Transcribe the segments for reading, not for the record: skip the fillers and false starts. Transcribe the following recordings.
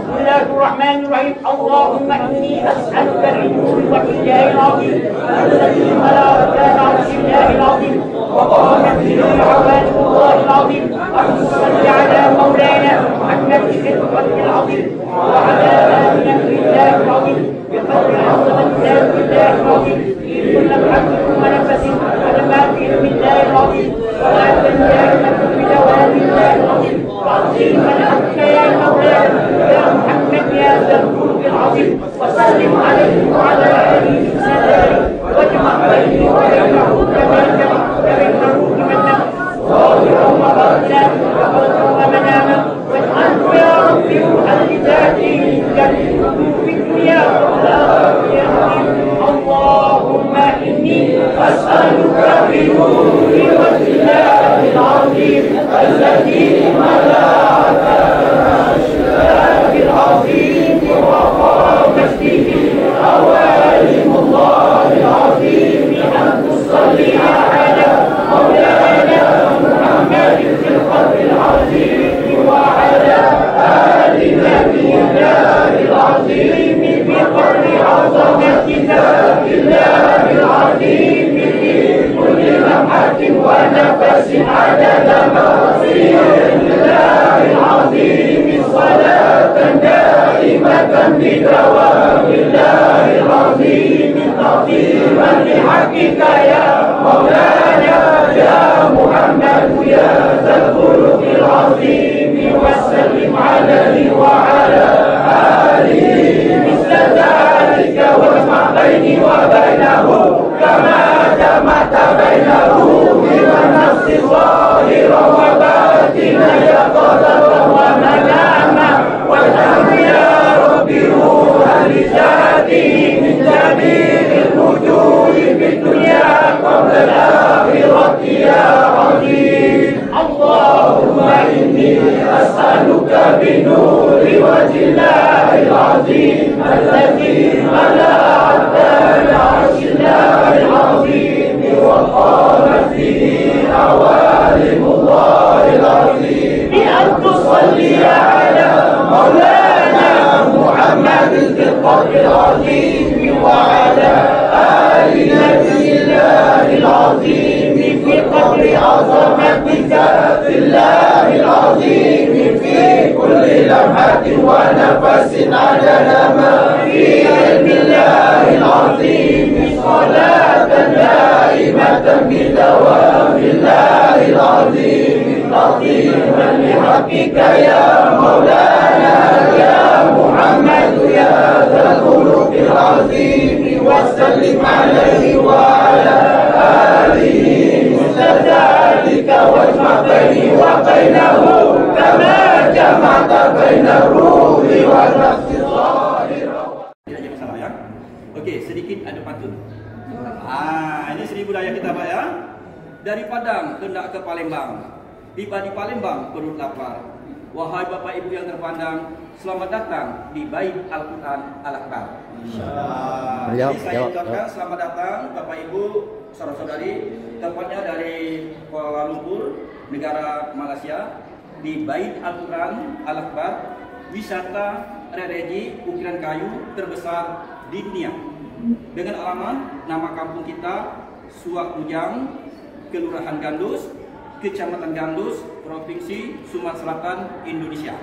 بسم الله الرحمن الرحيم اللهم إني أسألك بالنور والحجاب العظيم الذي ملا أركان عرش الله العظيم وقامت به عوالم الله العظيم أن تصلي على مولانا محمد في الخلق العظيم وعلى آل نبي الله العظيم بقدر عظمة ذات الله العظيم في كل حرف ونفس ولما في علم الله العظيم صلاة دائمة بدوام الله العظيم عظيما أنت يا مولانا يا محمد يا ذا الخلق العظيم وسلم عليه وعلى آله وسلم واجمع بيني وبينه كما جمعت بين الروح والنفس ظاهرا وباطنا وفضلا ومناما واجعله يا رب روحا لذاته يجدد في الدنيا والآخرة اللهم إني أسألك بنور وجه الله العظيم الذي ملا العظيم وقامت به عوالم الله العظيم أن تصلي على مولانا محمد في القلب العظيم وعلى آل نبي الله العظيم بقدر عظمة ذات الله العظيم في كل لمحة ونفس عدد مغفر الله العظيم صلاة دائمة بدوام الله العظيم تعظيما لحقك يا مولانا يا محمد يا ذا الخلق العظيم وسلم عليه وعلى آله مثل ذلك واجمع بيني وبينه كما جمعت بين الروح والنفس ظاهرا وباطنا يقظة ومناما واجعل يا رب روحا لذاته من جميع الوجوه في الدنيا قبل الآخرة يا عظيم اللهم إني أسألك بنور وجه الله العظيم الذي ملا أركان عرش الله العظيم وقامت به عوالم الله العظيم بأن تصلي على مولانا محمد في القدر العظيم وعلى آل نبي الله العظيم في قدر عظمة ذات الله العظيم في كل لمحة ونفس عدد ما في علم الله العظيم صلاة دائمة بدوام الله العظيم تعظيما لحقك يا مولانا يا محمد يا ذا الخلق العظيم وسلم عليه وعلى آله مثل ذلك واجمع بيني وبينه كما جمعت بين الروح والنفس ظاهرا. Okey, sedikit ada pantun. Ini seni budaya kita Pak ya. Dari Padang hendak ke Palembang. Tiba di Palembang perut lapar. Wahai Bapak Ibu yang terpandang, selamat datang di Bait Al-Quran Al-Akbar. Jadi saya ucapkan selamat datang Bapak Ibu, saudara-saudari, tepatnya dari Kuala Lumpur, negara Malaysia, di Bait Al-Quran Al-Akbar, wisata religi ukiran kayu terbesar di dunia. Dengan alamat nama kampung kita Suak Ujang, Kelurahan Gandus, Kecamatan Gandus, Provinsi Sumatera Selatan, Indonesia.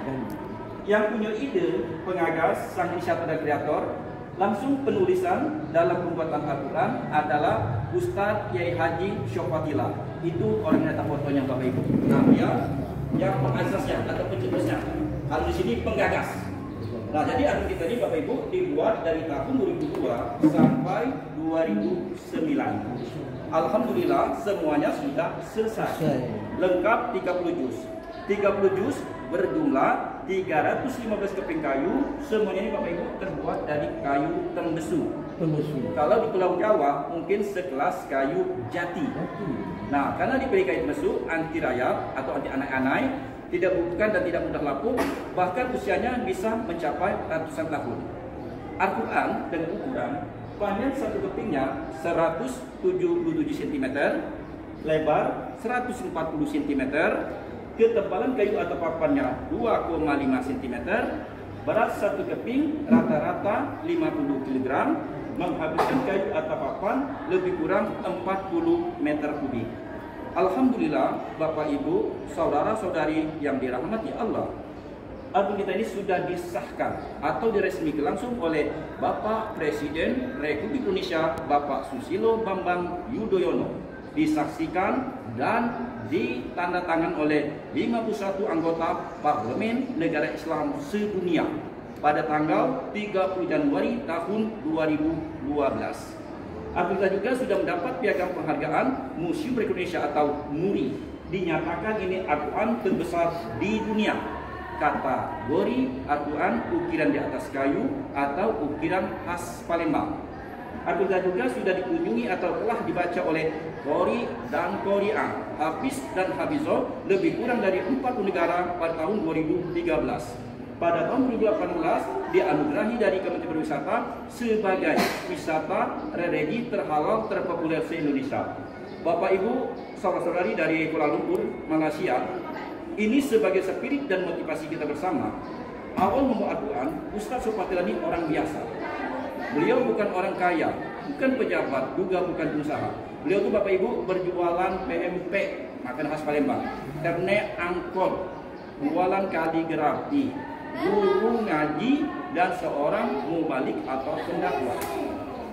Yang punya ide, pengagas, sang inisiator dan kreator, langsung penulisan dalam pembuatan Al-Quran adalah Ustadz Kiai Haji Syofatila. Itu orang yang datang fotonya Bapak Ibu. Nah, dia yang pengasasnya atau pencetusnya. Kalau di sini penggagas. Nah, jadi album kita ini Bapak Ibu dibuat dari tahun 2002 sampai 2009. Alhamdulillah semuanya sudah selesai. Lengkap 30 juz. 30 juz berjumlah 315 keping kayu. Semuanya ini Bapak Ibu terbuat dari kayu tembesu. Kalau di Pulau Jawa mungkin sekelas kayu jati. Nah, karena diberi kayu tembesu anti rayap atau anti anak-anak, tidak bukan dan tidak mudah lapuk, bahkan usianya bisa mencapai ratusan tahun. Al-Quran dengan ukuran panjang satu kepingnya 177 cm, lebar 140 cm, ketebalan kayu atau papannya 2,5 cm, Berat satu keping rata-rata 50 kg, menghabiskan kayu atau papan lebih kurang 40 meter kubik. Alhamdulillah, Bapak Ibu, saudara-saudari yang dirahmati Allah, album kita ini sudah disahkan atau diresmikan langsung oleh Bapak Presiden Republik Indonesia, Bapak Susilo Bambang Yudhoyono, disaksikan dan ditandatangan oleh 51 anggota Parlemen Negara Islam sedunia pada tanggal 30 Januari tahun 2012. Alhamdulillah juga sudah mendapat piagam penghargaan Museum Republik Indonesia atau MURI. Dinyatakan ini Al-Quran terbesar di dunia. Kategori Al-Quran ukiran di atas kayu atau ukiran khas Palembang. Alhamdulillah juga sudah dikunjungi atau telah dibaca oleh Qori dan Qori'ah, Hafiz dan Hafizah lebih kurang dari 40 negara pada tahun 2013. Pada tahun 2018 dianugerahi dari Kementerian Pariwisata sebagai wisata religi terhalal terpopuler se-Indonesia. Bapak Ibu, saudara-saudari dari Kuala Lumpur, Malaysia, ini sebagai spirit dan motivasi kita bersama. Awal membawa Al-Quran, Ustaz Supatila ini orang biasa. Beliau bukan orang kaya, bukan pejabat, juga bukan pengusaha. Beliau itu Bapak Ibu berjualan PMP, makanan khas Palembang, kernet angkot, jualan kaligrafi, guru ngaji, dan seorang mubalik atau pendakwa.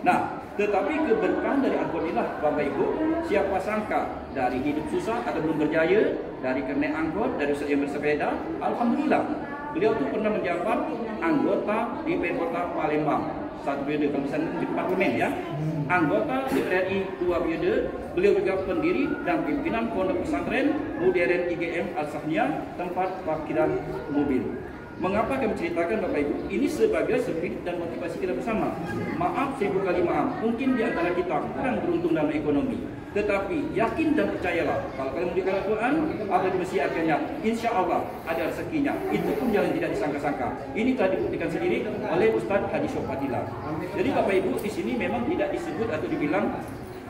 Nah, tetapi keberkahan dari Al-Quran inilah Bapak Ibu, siapa sangka dari hidup susah atau belum berjaya, dari kernet angkot, dari usaha yang bersepeda, Alhamdulillah, beliau itu pernah menjabat anggota DPR Kota Palembang. Satu periode, kalau misalnya di parlemen ya, anggota DPR RI 2 periode. Beliau juga pendiri dan pimpinan Pondok Pesantren Modern IGM Al-Sahnia, tempat parkiran mobil. Mengapa kami ceritakan Bapak Ibu? Ini sebagai spirit dan motivasi kita bersama. Maaf, 1000 kali maaf, mungkin di antara kita kurang beruntung dalam ekonomi. Tetapi yakin dan percayalah, kalau kalian memberikan Al-Quran, apa yang mesti akhirnya, insya Allah ada rezekinya. Itu pun jangan tidak disangka-sangka. Ini telah dibuktikan sendiri oleh Ustaz Haji Syopatila. Jadi Bapak Ibu, di sini memang tidak disebut atau dibilang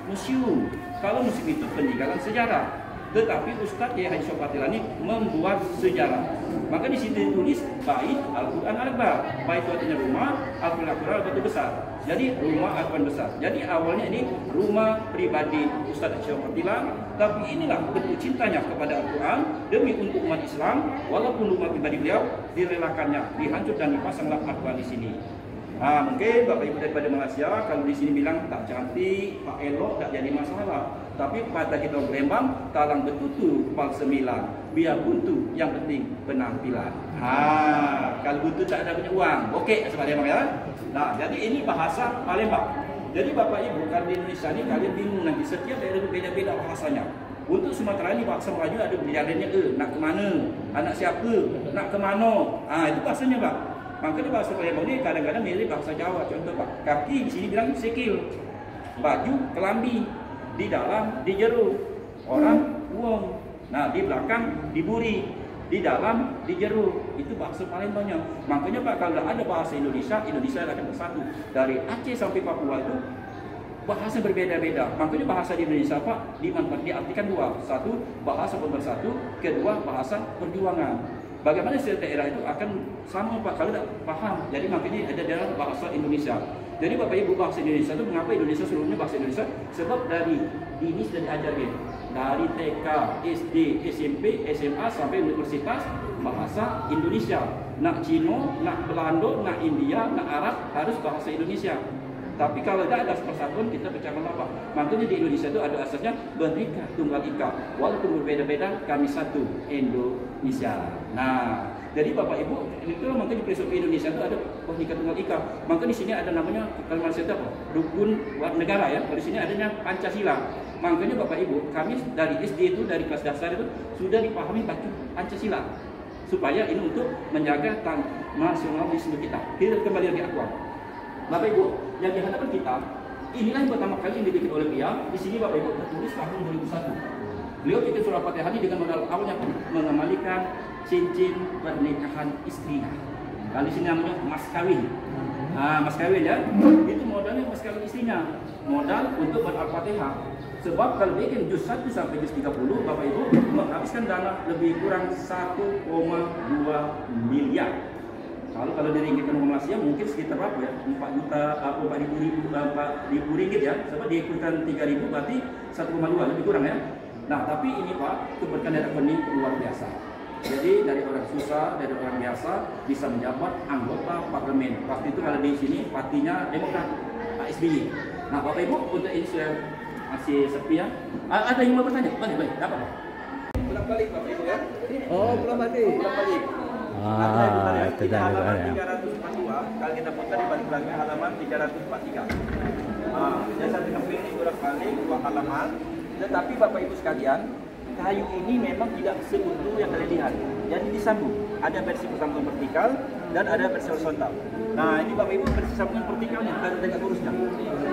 museum. Kalau museum itu peninggalan sejarah. Tetapi Ustaz Haji Syopatila ini membuat sejarah. Maka di sini ditulis Bait Al-Quran Al-Akbar. Bait itu artinya rumah, Al-Quran Al-Akbar itu besar. Jadi rumah Al-Quran besar. Jadi awalnya ini rumah pribadi Ustaz Haji Syopatila, tapi inilah bentuk cintanya kepada Al-Quran demi untuk umat Islam. Walaupun rumah pribadi beliau direlakannya, dihancur dan dipasanglah Al-Quran di sini. Mungkin Bapak Ibu daripada Malaysia, kalau di sini bilang tak cantik, tak elok, tak jadi masalah. Tapi pada kita Palembang, talang betutu kepal 9, biar buntu, yang penting penampilan. Kalau buntu tak ada punya uang, okey sebab Palembang ya. Nah, jadi ini bahasa Palembang. Jadi Bapak Ibu, kalau di Indonesia ini kalian bingung nanti setiap daerah berbeza-beza bahasanya. Untuk Sumatera ini bahasa Melayu ada berjalannya nak ke mana, anak siapa, nak ke mana. Itu bahasanya Pak. Makanya bahasa Palembang ni kadang-kadang mirip bahasa Jawa. Contoh Pak, kaki di sini bilang sikil, baju kelambi, di dalam di jeru, orang uang. Nah di belakang diburi, di dalam di jeru. Itu bahasa Palembangnya. Makanya Pak, kalau ada bahasa Indonesia, Indonesia akan bersatu. Dari Aceh sampai Papua itu bahasa berbeda-beda. Makanya bahasa di Indonesia Pak diartikan dua. Satu, bahasa pemersatu. Kedua, bahasa perjuangan. Bagaimana setiap daerah itu akan sama Pak kalau tidak paham. Jadi makanya ada daerah bahasa Indonesia. Jadi Bapak Ibu, bahasa Indonesia itu mengapa Indonesia seluruhnya bahasa Indonesia? Sebab dari dini sudah diajarkan. Dari TK, SD, SMP, SMA sampai universitas bahasa Indonesia. Nak Cina, nak Belanda, nak India, nak Arab harus bahasa Indonesia. Tapi kalau tidak ada persatuan, kita bercakap apa? Makanya di Indonesia itu ada asasnya Bhinneka Tunggal Ika. Walaupun berbeda-beda, kami satu, Indonesia. Nah, jadi Bapak Ibu, itu makanya di filosofi Indonesia itu ada Bhinneka Tunggal Ika. Maka di sini ada namanya kalimat itu apa? Rukun negara ya. Di sini adanya Pancasila. Makanya Bapak Ibu, kami dari SD itu, dari kelas dasar itu sudah dipahami baca Pancasila. Supaya ini untuk menjaga nasionalisme kita. Kita kembali lagi akuan. Bapak Ibu, yang dihadapan kita, inilah yang pertama kali yang dibikin oleh beliau. Di sini Bapak Ibu tertulis tahun 2001. Beliau bikin surat Fatihah ini dengan modal awalnya mengembalikan cincin pernikahan istrinya. Kalau di sini namanya mas kawin. Mas kawin ya, itu modalnya mas kawin istrinya. Modal untuk Al-Fatihah. Sebab kalau bikin juz 1 sampai juz 30, Bapak Ibu menghabiskan dana lebih kurang 1,2 miliar. Kalau diringgitkan uang Malaysia mungkin sekitar berapa ya? 4 juta, 4.000 ringgit ya. Sebab dia ikutkan 3.000 berarti 1,2 lebih kurang ya. Nah, tapi ini Pak, keberkahan dari ini luar biasa. Jadi dari orang susah, dari orang biasa bisa menjabat anggota parlemen. Waktu itu kalau di sini partinya Demokrat, Pak SBY. Nah, Bapak Ibu untuk ini sudah masih sepi ya. Ada yang mau bertanya? Baik, dapat Pak. Pulang balik Bapak Ibu ya. Oh, pulang balik. Pulang balik. Itu Kita dah halaman ya. 342, kalau kita putar di balik lagi halaman 343. Jadi satu kambing ini bolak-balik 2 halaman. Tetapi Bapak Ibu sekalian, kayu ini memang tidak seutuh yang kalian lihat. Jadi disambung. Ada versi sambungan vertikal dan ada versi horizontal. Nah, ini Bapak Ibu versi sambungan vertikalnya, ada tegak lurusnya.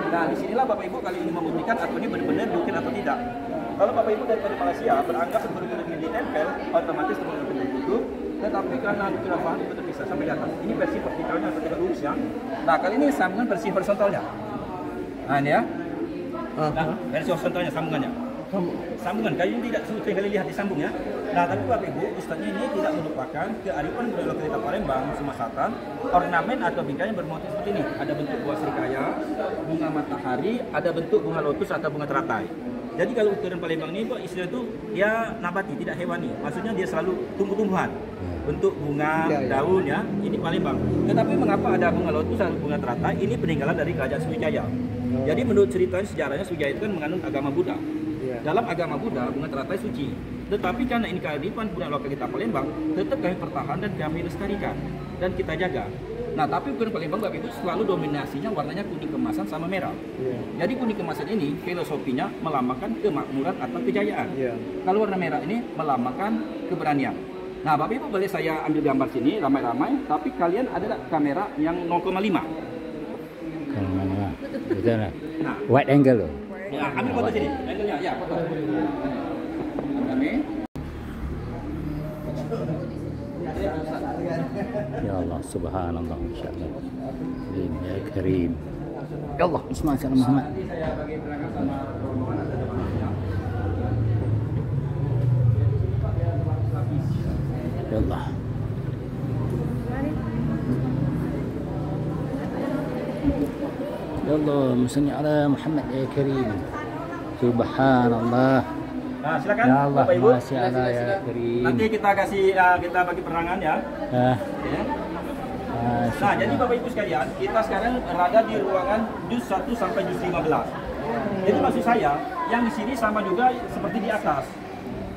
Nah, disinilah Bapak Ibu kali ini membuktikan atau ini benar-benar mungkin atau tidak. Kalau Bapak Ibu dari Malaysia beranggap benar-benar ini ditempel, otomatis benar-benar ditutup. Tetapi karena khilafah itu terpisah sampai di atas. Ini versi vertikalnya atau tegak lurusnya. Nah, kali ini sambungan versi horizontalnya. Nah, ini ya. Nah, versi horizontalnya sambungannya. Sambungan kayu ini tidak seperti yang kalian lihat disambung ya. Nah, tapi Bapak Ibu, ustaznya ini tidak melupakan kearifan budaya lokal kita Palembang, Sumatera Selatan. Ornamen atau bingkai yang bermotif seperti ini. Ada bentuk buah serikaya, bunga matahari, ada bentuk bunga lotus atau bunga teratai. Jadi kalau ukiran Palembang ini Pak, istilah itu dia nabati, tidak hewani. Maksudnya dia selalu tumbuh-tumbuhan. Bentuk bunga, daun ya, ini Palembang. Tetapi mengapa ada bunga lotus atau bunga teratai? Ini peninggalan dari Kerajaan Sriwijaya. Jadi menurut ceritanya sejarahnya Sriwijaya itu kan menganut agama Buddha. Dalam agama Buddha, bunga teratai suci. Tetapi karena ini kearifan budaya lokal kita Palembang, tetap kami pertahankan dan kami lestarikan dan kita jaga. Nah, tapi ukiran Palembang Bapak Ibu selalu dominasinya warnanya kuning kemasan sama merah. Jadi kuning kemasan ini filosofinya melambangkan kemakmuran atau kejayaan. Kalau warna merah ini melambangkan keberanian. Nah, Bapak Ibu boleh saya ambil gambar sini ramai-ramai, tapi kalian ada kamera yang 0,5. Kamera. Betul lah. Nah, Wide angle loh. ya, ambil foto sini. Angle-nya, ya, foto. Kami. Ya Allah, subhanallah, insyaallah. Ya Karim. Ya Allah, bismillah Muhammad. Nanti saya bagi perangkat sama Ya Allah. Ya Allah, salli ala Muhammad ya Karim. Subhanallah. Nah, silakan Ya Allah, Bapak Ibu. masya Allah ya Karim. Nanti kita kasih kita bagi perangan ya. Ah, Ya. masya Nah, jadi Allah. Bapak Ibu sekalian, kita sekarang berada di ruangan juz 1 sampai juz 15. Jadi maksud saya, yang di sini sama juga seperti di atas.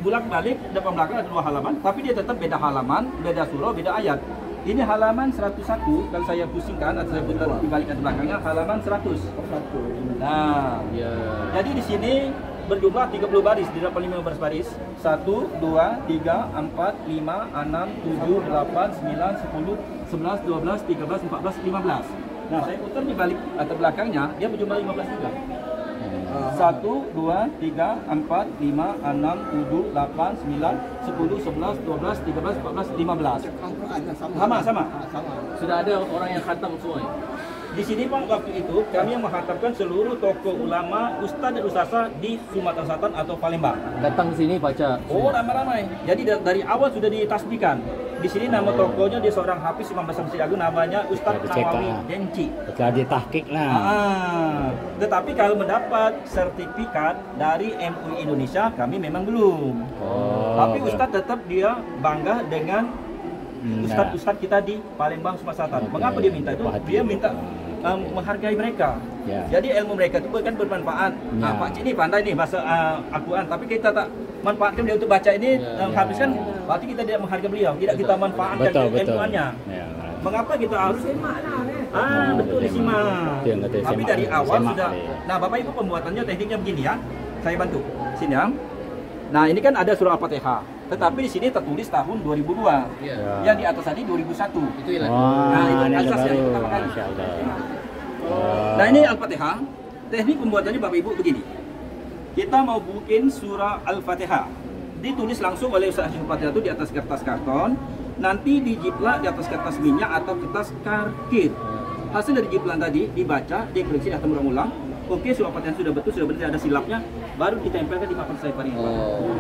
Bolak-balik depan belakang ada 2 halaman, tapi dia tetap beda halaman, beda surah, beda ayat. Ini halaman 101, kalau saya pusingkan atau saya putar dibalikkan ke belakangnya halaman 100. Nah, jadi di sini berjumlah 30 baris, di depan 15 baris. 1, 2, 3, 4, 5, 6, 7, 8, 9, 10, 11, 12, 13, 14, 15. Nah, saya putar di balik atau belakangnya, dia berjumlah 15 juga. 1, 2, 3, 4, 5, 6, 7, 8, 9, 10, 11, 12, 13, 14, 15. Sama. Sudah ada orang yang khatam semua. Di sini Pak, waktu itu kami yang menghantarkan seluruh tokoh ulama, ustaz dan ustazah di Sumatera Selatan atau Palembang. Datang ke sini baca. Oh, ramai-ramai. Jadi dari awal sudah ditasbihkan. Di sini nama tokohnya dia seorang hafiz Imam Besar Masjid Agung, namanya Ustaz Nawawi Denci. Kita dia tahqiq lah. Tetapi kalau mendapat sertifikat dari MUI Indonesia, kami memang belum. Tapi Ustaz tetap dia bangga dengan Ustaz-Ustaz kita di Palembang, Sumatera Selatan. Mengapa dia minta itu? Dia minta menghargai mereka. Jadi ilmu mereka itu bukan bermanfaat. Pak Cik ini pandai nih bahasa Al-Quran, tapi kita tak manfaatkan dia untuk baca ini, habiskan, berarti kita tidak menghargai beliau, tidak kita manfaatkan ilmuannya. Mengapa kita harus betul disimak. Tapi dari awal sudah. Nah, Bapak Ibu pembuatannya tekniknya begini ya. Saya bantu. Sini ya. Nah, ini kan ada surah Al-Fatihah. Tetapi di sini tertulis tahun 2002. Yang di atas tadi 2001. Itu ialah. Nah, itu ini asas yang baru. pertama kali. Masya Allah. Nah, ini Al-Fatihah. Teknik pembuatannya Bapak Ibu begini. Kita mau bikin surah Al-Fatihah. Ditulis langsung oleh Ustaz Al-Fatihah itu di atas kertas karton. Nanti dijiplak di atas kertas minyak atau kertas karkir. Hasil dari jiplan tadi dibaca, dikoreksi atau ulang-ulang. Oke, surah Al-Fatihah sudah betul, sudah benar ada silapnya, baru ditempelkan di papan saipan ini.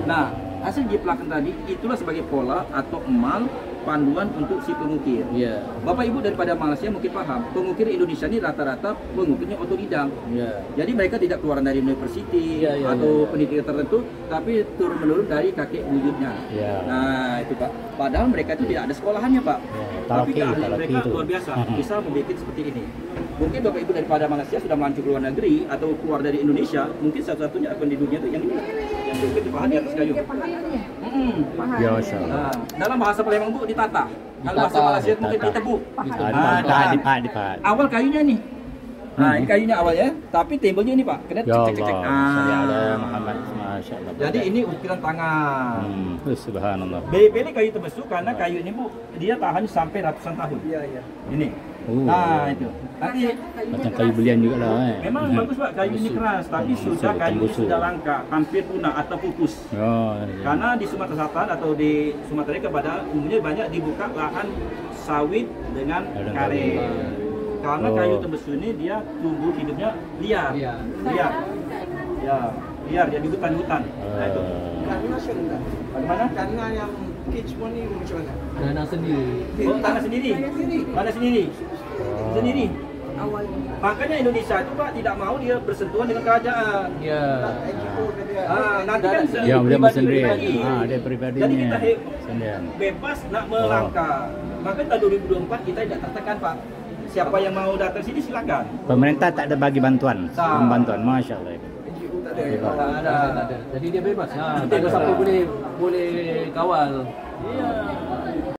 Nah, hasil jiplakan tadi itulah sebagai pola atau emal panduan untuk si pengukir. Ya. Bapak Ibu daripada Malaysia mungkin paham, pengukir Indonesia ini rata-rata pengukirnya otodidak. Ya. Jadi mereka tidak keluar dari universiti atau pendidikan tertentu, tapi turun-menurun dari kakek buyutnya. Ya. Nah, itu Pak. Padahal mereka itu tidak ada sekolahannya, Pak. Ya, Tapi keahlian talaki mereka itu. luar biasa, bisa membuat seperti ini. Mungkin Bapak Ibu daripada Malaysia sudah melancur ke luar negeri atau keluar dari Indonesia, mungkin satu-satunya akun di dunia itu yang ini, yang diukir dipahat di atas kayu. Ya, Masya Allah. Nah, dalam bahasa Palembang Bu ditata. Kalau bahasa Malaysia mungkin ditebuk. Dipahat. Awal kayunya nih. Nah, ini kayunya awalnya, tapi timbulnya ini Pak. Kena Ya cek-cek-cek. Allah. Muhammad. Masya Allah. Jadi ini ukiran tangan. Subhanallah. Pilih kayu terbesar karena kayu ini Bu, dia tahan sampai ratusan tahun. Iya, iya. Ini. Nah, itu. Nanti Macam kayu belian juga lah. memang bagus Pak, kayu ini keras, tapi sudah kayu ini sudah langka, hampir punah atau pupus. Karena di Sumatera Selatan atau di Sumatera kepada umumnya banyak dibuka lahan sawit dengan karet. Karena kayu tembus ini dia tumbuh hidupnya liar. Liar. Ya, liar dia di hutan-hutan. Nah, itu. Bagaimana? Karena yang Kichmon ini macam mana? Tanah sendiri. Oh, tanah sendiri. Tanah sendiri. Sendiri. Makanya Indonesia itu Pak tidak mau dia bersentuhan dengan kerajaan. Ya. Nanti kan Ya, dia sendiri. pribadi. Dia pribadinya. Jadi kita sendirian. bebas nak melangkah. Makanya tahun 2024 kita tidak tertekan Pak. Siapa yang mau datang sini silakan. Pemerintah tak ada bagi bantuan. Bantuan, Masya Allah. Tak ada. Jadi dia bebas. Siapa boleh kawal. Iya.